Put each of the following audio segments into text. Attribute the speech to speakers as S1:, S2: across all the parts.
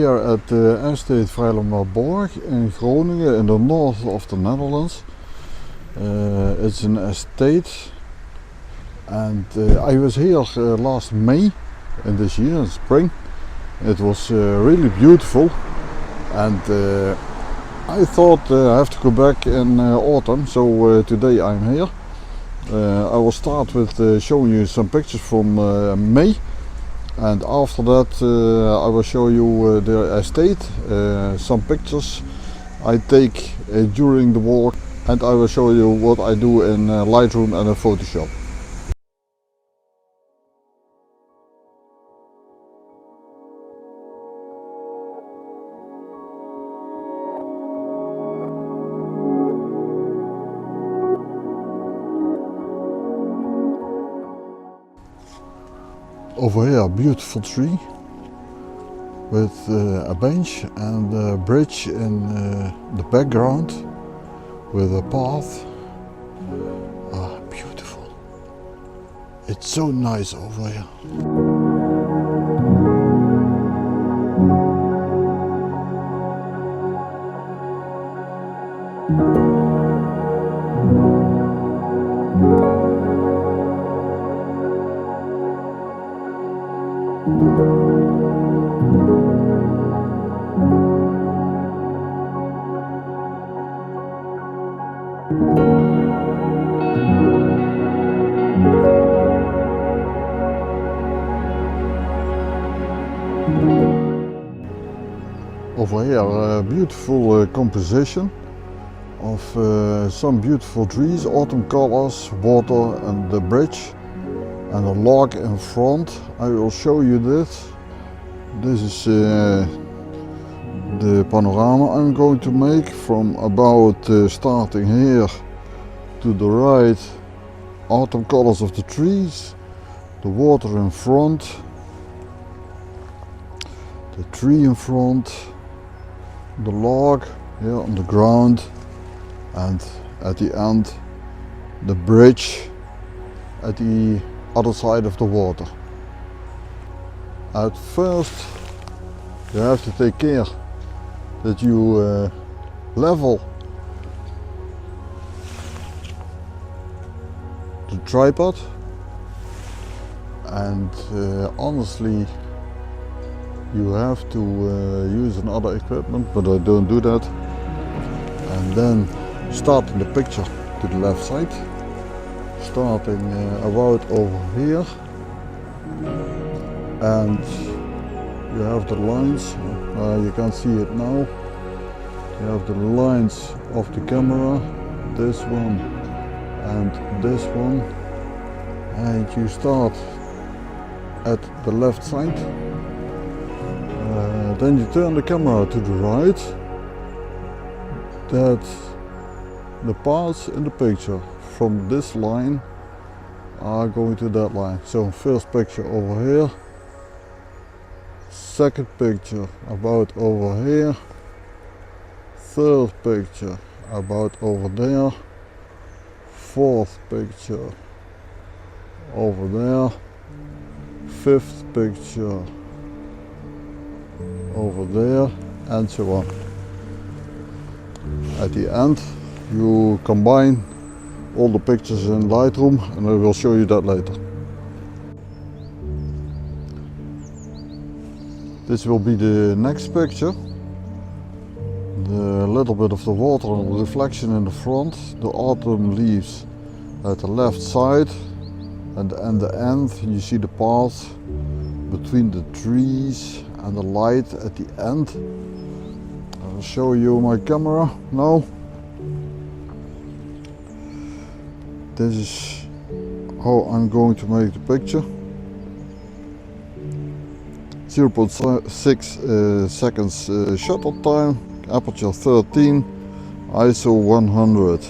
S1: here at the estate Fraeylemaborg in Groningen in the north of the Netherlands. It's an estate, and I was here last May in this year, in spring. It was really beautiful, and I thought I have to go back in autumn, so today I'm here. I will start with showing you some pictures from May, and after that I will show you the estate, some pictures I take during the walk, and I will show you what I do in Lightroom and in Photoshop. Over here, a beautiful tree with a bench and a bridge in the background with a path. Ah, beautiful. It's so nice over here. Over here, a beautiful composition of some beautiful trees, autumn colors, water and the bridge and a log in front. I will show you this. This is the panorama I'm going to make from about starting here to the right, autumn colors of the trees, the water in front, the tree in front, the log here on the ground, and at the end the bridge at the other side of the water. At first you have to take care that you level the tripod, and honestly you have to use another equipment, but I don't do that. And then starting the picture to the left side, starting about over here, and you have the lines, you can't see it now, you have the lines of the camera, this one and this one, and you start at the left side. Then you turn the camera to the right, that the parts in the picture from this line are going to that line. So first picture over here, second picture about over here, third picture about over there, fourth picture over there, fifth picture over there, and so on. At the end you combine all the pictures in Lightroom, and I will show you that later. This will be the next picture. The little bit of the water and reflection in the front, the autumn leaves at the left side, and at the end you see the path between the trees and the light at the end. I will show you my camera now. This is how I'm going to make the picture. 0.6 seconds shutter time, aperture 13, ISO 100.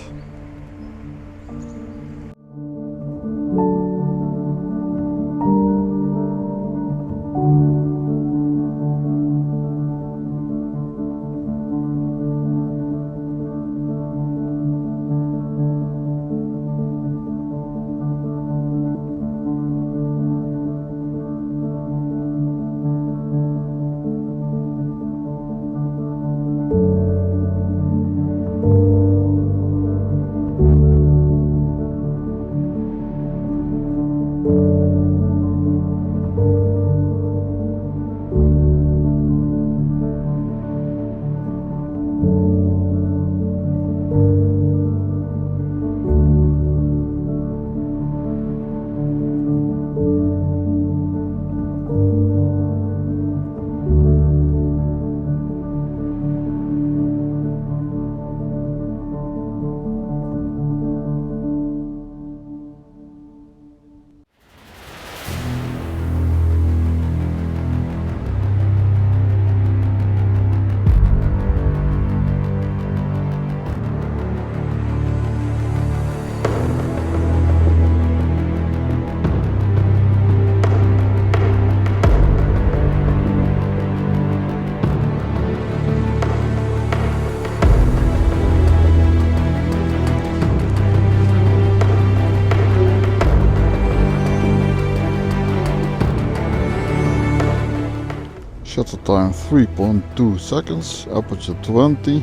S1: shutter time 3.2 seconds, aperture 20,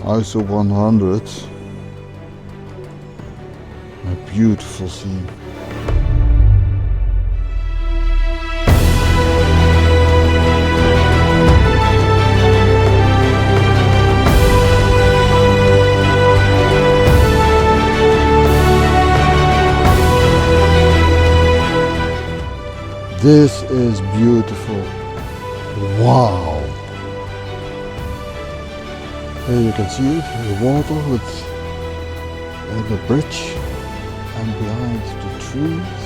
S1: ISO 100. A beautiful scene. This is beautiful. Wow. Here you can see it, the water with the bridge, and behind the trees,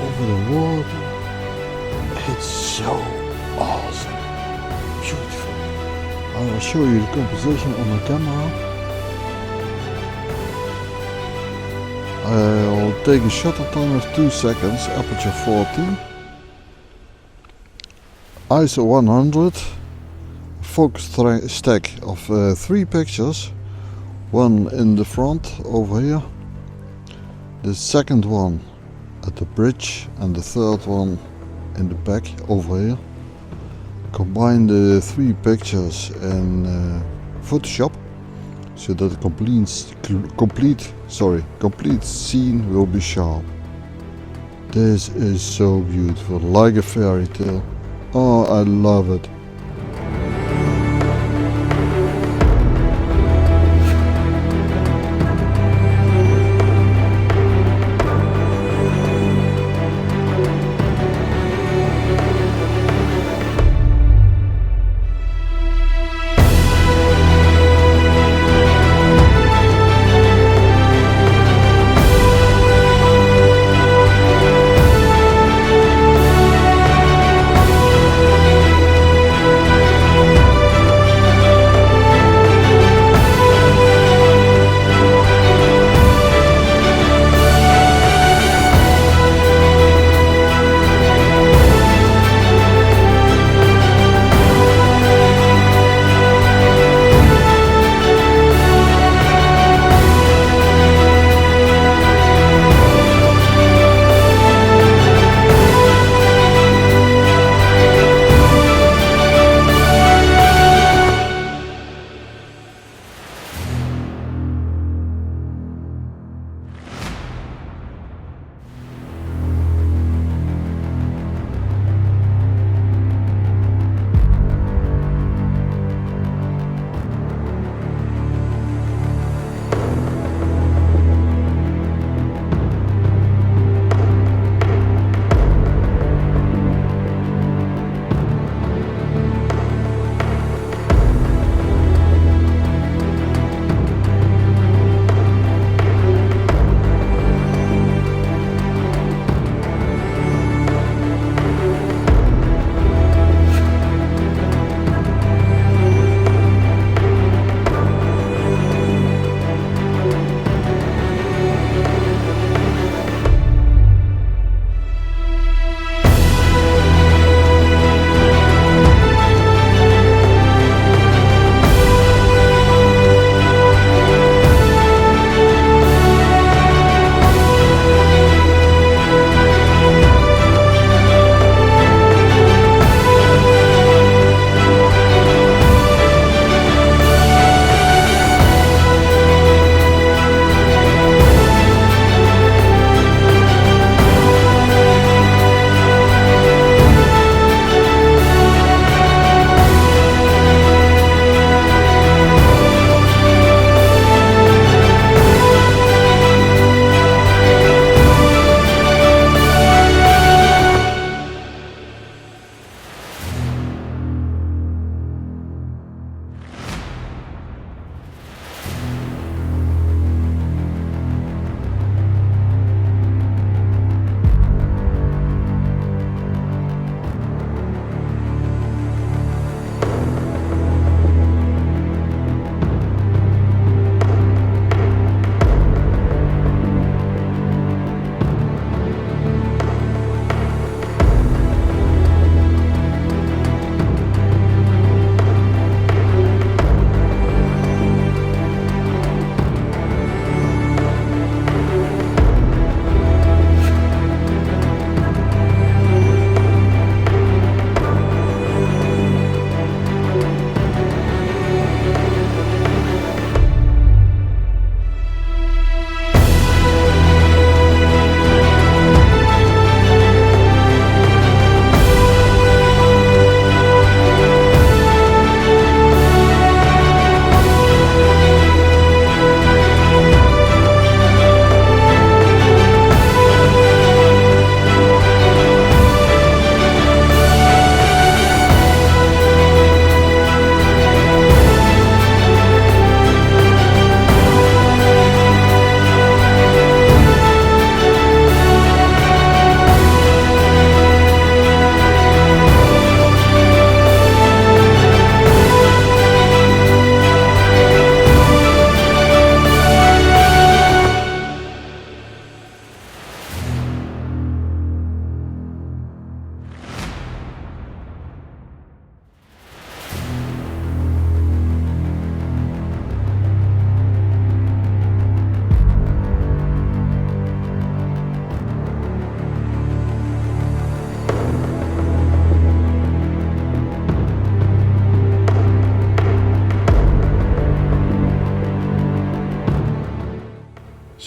S1: over the water. It's so awesome. Beautiful. I will show you the composition on the camera. I'll take a shutter time of 2 seconds, aperture 40, ISO 100, focus stack of 3 pictures, one in the front over here, the second one at the bridge, and the third one in the back over here. Combine the 3 pictures in Photoshop, so that the complete scene will be sharp. This is so beautiful, like a fairy tale. Oh, I love it.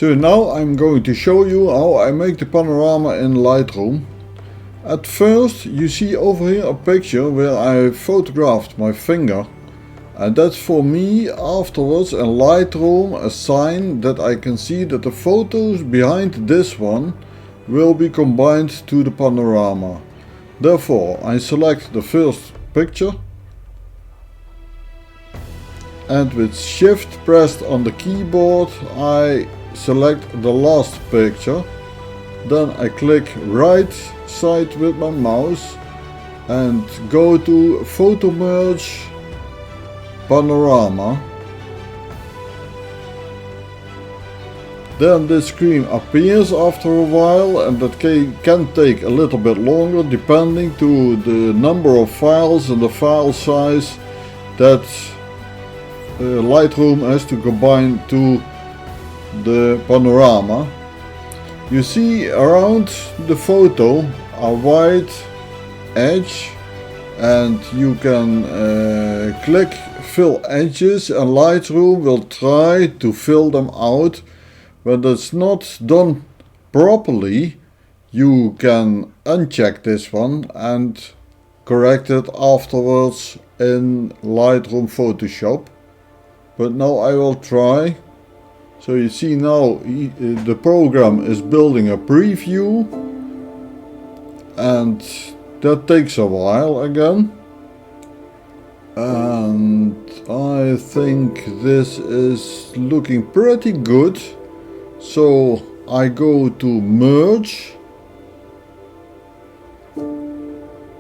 S1: So now I'm going to show you how I make the panorama in Lightroom. At first you see over here a picture where I photographed my finger, and that's for me afterwards in Lightroom a sign that I can see that the photos behind this one will be combined to the panorama. Therefore I select the first picture and with Shift pressed on the keyboard I select the last picture. Then I click right side with my mouse and go to Photo Merge Panorama. Then this screen appears after a while, and that can take a little bit longer depending to the number of files and the file size that Lightroom has to combine to the panorama. You see around the photo a white edge, and you can click fill edges, and Lightroom will try to fill them out. When that's not done properly, you can uncheck this one and correct it afterwards in Lightroom Photoshop. But now I will try. So you see now the program is building a preview, and that takes a while again. And I think this is looking pretty good. So I go to merge,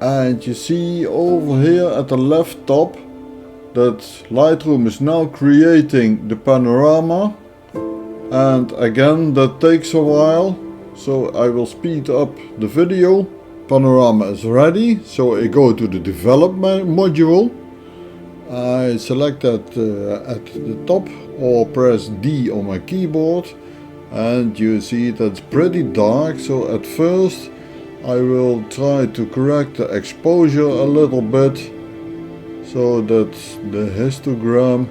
S1: and you see over here at the left top that Lightroom is now creating the panorama, and again that takes a while, so I will speed up the video. Panorama is ready, so I go to the development module. I select that at the top or press D on my keyboard, and you see that's pretty dark. So at first I will try to correct the exposure a little bit so that the histogram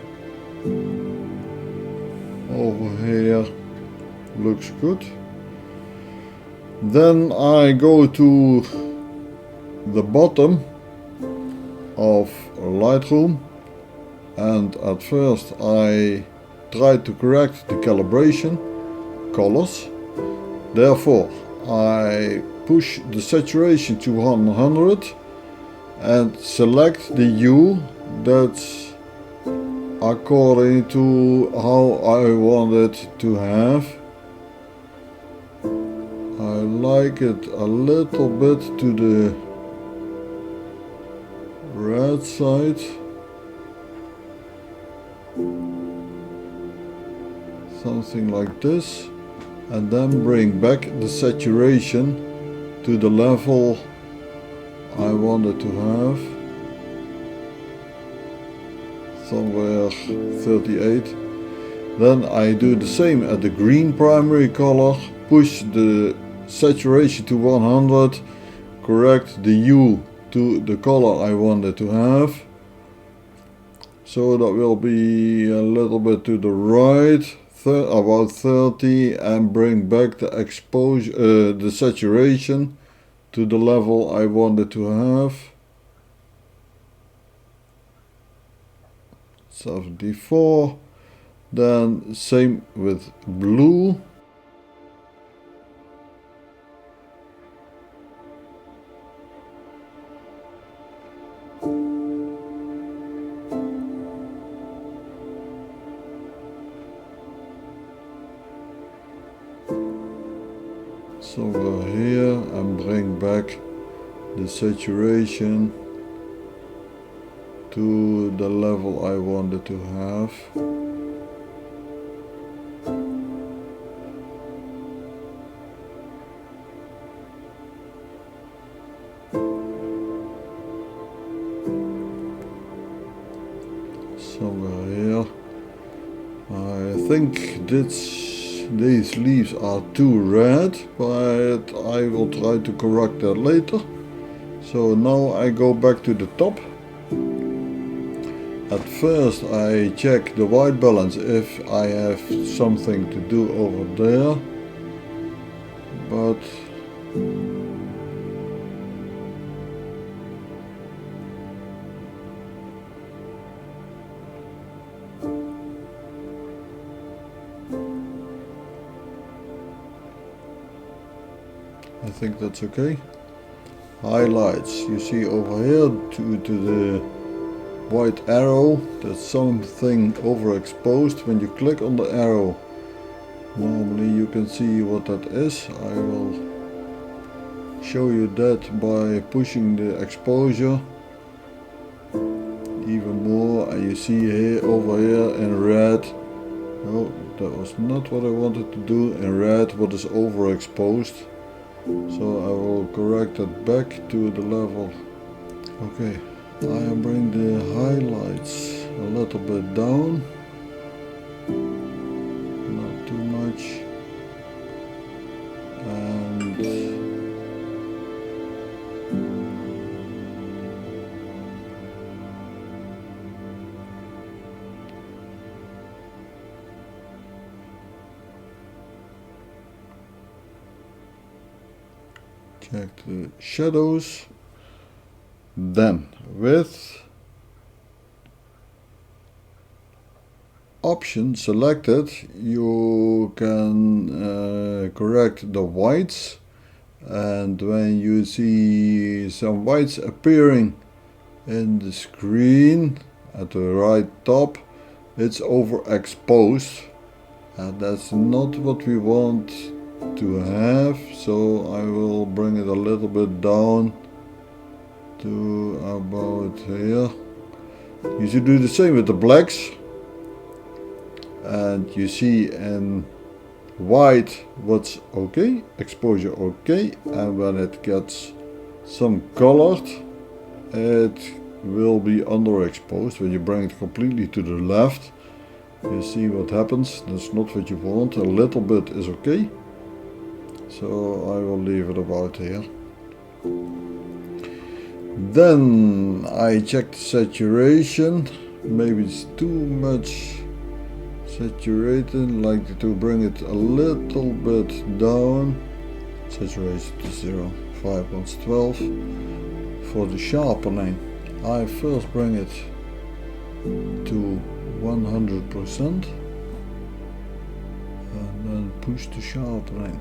S1: over here looks good. Then I go to the bottom of Lightroom, and at first I try to correct the calibration colors. Therefore I push the saturation to 100 and select the hue that's according to how I want it to have. I like it a little bit to the red side. Something like this. And then bring back the saturation to the level I wanted to have, somewhere 38. Then I do the same at the green primary color, push the saturation to 100, correct the hue to the color I wanted to have. So that will be a little bit to the right, about 30, and bring back the exposure, the saturation to the level I wanted to have, 74. Then same with blue. Somewhere here, and bring back the saturation to the level I wanted to have. Somewhere here. I think these leaves are too red, but I will try to correct that later. So now I go back to the top, At first I check the white balance if I have something to do over there, but I think that's okay. Highlights, you see over here to the white arrow, there's something overexposed. When you click on the arrow, normally you can see what that is. I will show you that by pushing the exposure even more, and you see here over here in red, no, that was not what I wanted to do, in red what is overexposed. So I will correct that back to the level. Okay, I bring the highlights a little bit down, not too much, and check the shadows. Then with option selected, you can correct the whites, and when you see some whites appearing in the screen at the right top, it's overexposed, and that's not what we want to have. So I will bring it a little bit down to about here. You should do the same with the blacks, and you see in white what's okay, exposure okay, and when it gets some colored, it will be underexposed. When you bring it completely to the left, you see what happens. That's not what you want. A little bit is okay, so I will leave it about here. Then I check the saturation. Maybe it's too much saturated, like to bring it a little bit down. Saturation to 0, 5 on 12. For the sharpening, I first bring it to 100% and then push the sharpening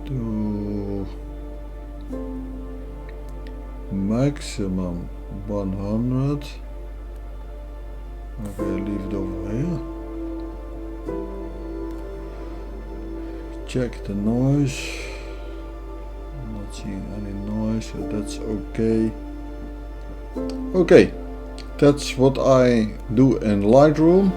S1: to maximum 100. Okay, leave it over here. Check the noise. I'm not seeing any noise, so that's okay. Okay, that's what I do in Lightroom.